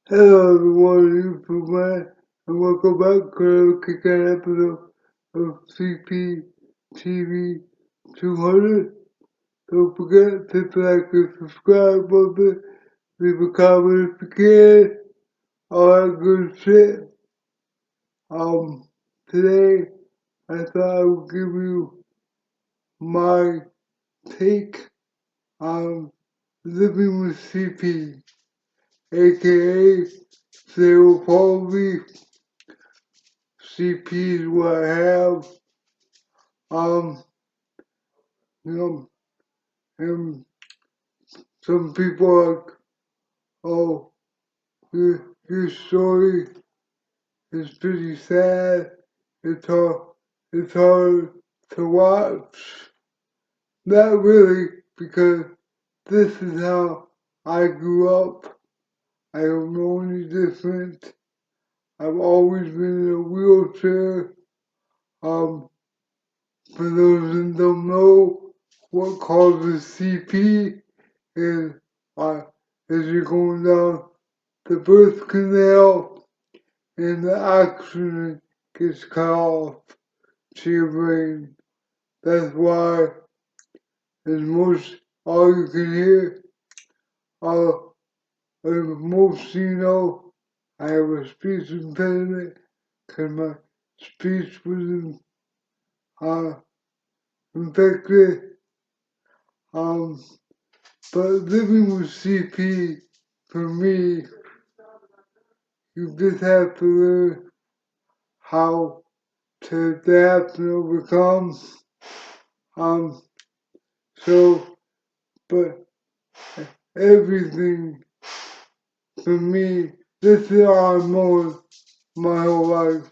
Hello everyone, you man, and welcome back to another kicking episode of CP TV 200. Don't forget to like and subscribe button, leave a comment if you can, all that good shit. Today I thought I would give you my take on living with CP, aka cerebral palsy. CP is what I have. Um, you know, and some people are like, oh, your story is pretty sad. It's hard, it's hard to watch. Not really, because this is how I grew up. I am the only different. I've always been in a wheelchair. Um, for those that don't know what causes CP is uh, as you're going down the birth canal and the oxygen gets cut off to your brain. That's why, as most all you can hear, uh, as most you know, I have a speech impediment because my speech was uh, infected. Um, but living with CP, for me, you just have to learn how to adapt and overcome. Um, so, but everything for me, this is how I've known my whole life.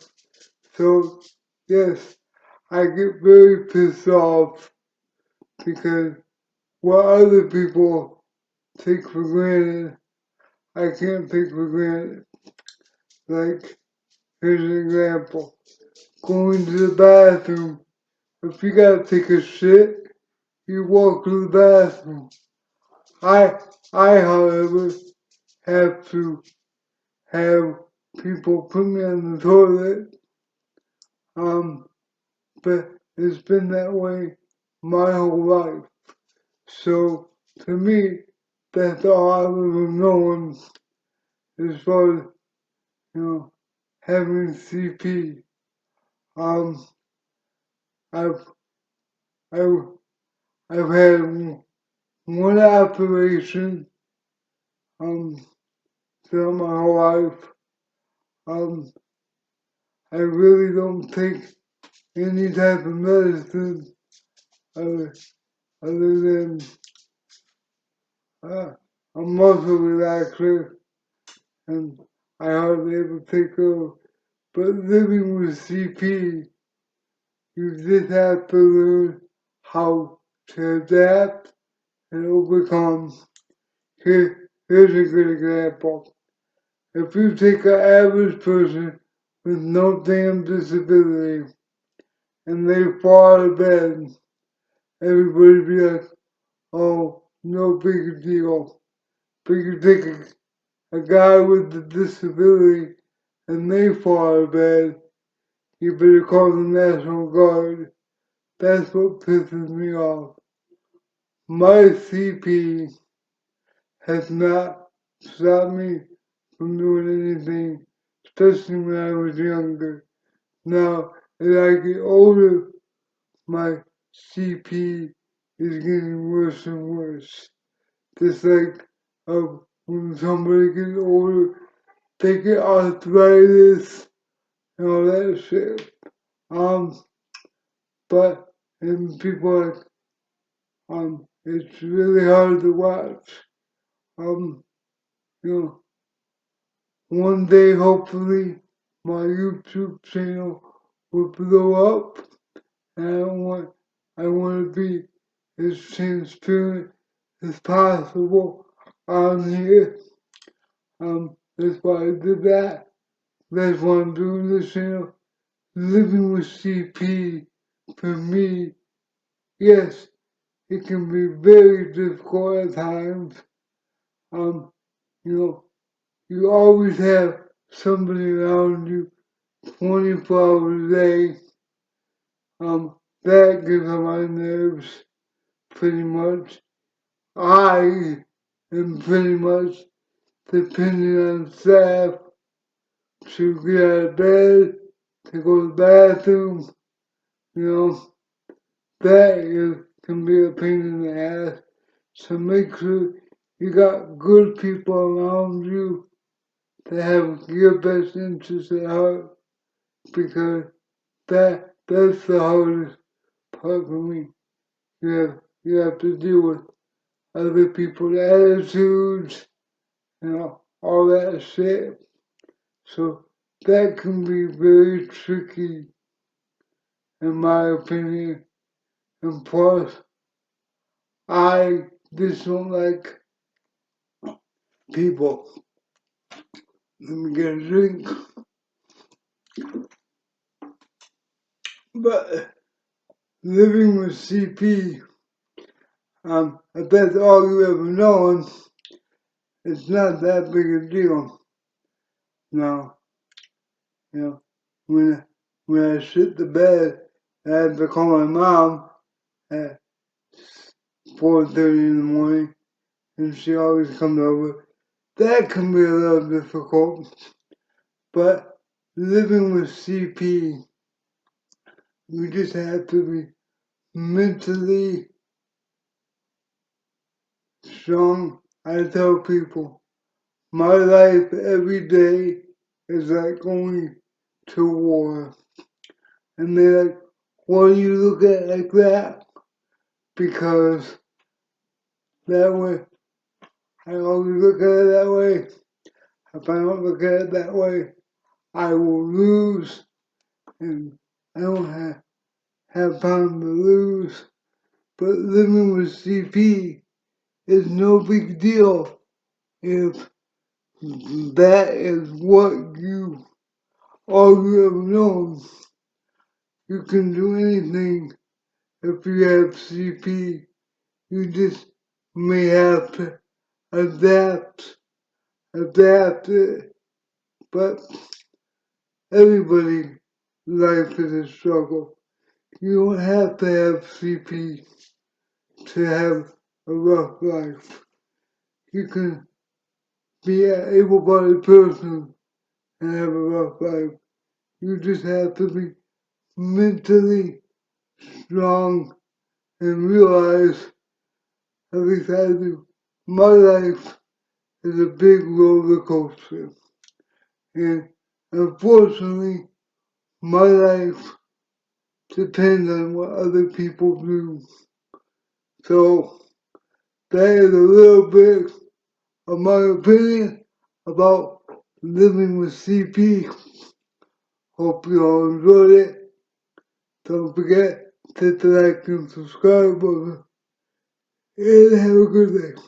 So, yes, I get very pissed off because what other people take for granted, I can't take for granted. Like, here's an example. Going to the bathroom. If you gotta take a shit, you walk to the bathroom. I, however, have to have people put me on the toilet. Um, but it's been that way my whole life. So to me, that's all I've ever known as far as, you know, having CP. Um, I've, I've, I've had one operation, um, throughout my whole life. Um, I really don't take any type of medicine other, other than a muscle relaxer, and I hardly ever take those. But living with CP, you just have to learn how to adapt and overcome. Here's a good example. If you take an average person with no damn disability and they fall out of bed, everybody be like, oh, no big deal. But you take a guy with a disability and they fall out of bed, you better call the National Guard. That's what pisses me off. My CP has not stopped me from doing anything, especially when I was younger. Now, as I get older, my CP is getting worse and worse. Just like when somebody gets older, they get arthritis and all that shit. Um, but and people are like, it's really hard to watch. Um, you know, one day hopefully my YouTube channel will blow up, and I want to be as transparent as possible on here. That's why I did that. That's why I'm doing this channel. Living with CP, for me, yes, it can be very difficult at times. Um, you know, you always have somebody around you 24 hours a day. That gets on my nerves pretty much. I am pretty much depending on staff to get out of bed, to go to the bathroom, you know, can be a pain in the ass. So make sure you got good people around you that have your best interests at heart because that's the hardest part for me. You have to deal with other people's attitudes, you know, all that shit. So that can be very tricky in my opinion. And plus I just don't like people. Let me get a drink. But living with CP, if that's all you ever known, it's not that big a deal. Now, you know, when I shit the bed, I have to call my mom at 4:30 in the morning, and she always comes over. That can be a little difficult, but living with CP, you just have to be mentally strong. I tell people, my life every day is like going to war. And they're like, why do you look at it like that? Because that way, I always look at it that way. If I don't look at it that way, I will lose. And I don't have time to lose. But living with CP is no big deal if that is what all you have known. You can do anything if you have CP. You just may have to adapt it. But everybody's life is a struggle. You don't have to have CP to have a rough life. You can be an able-bodied person and have a rough life. You just have to be mentally strong and realize, at least I do, my life is a big roller coaster. And unfortunately, my life depends on what other people do. So that is a little bit of my opinion about living with CP. Hope you all enjoyed it. Don't forget to hit the like and subscribe button. And have a good day.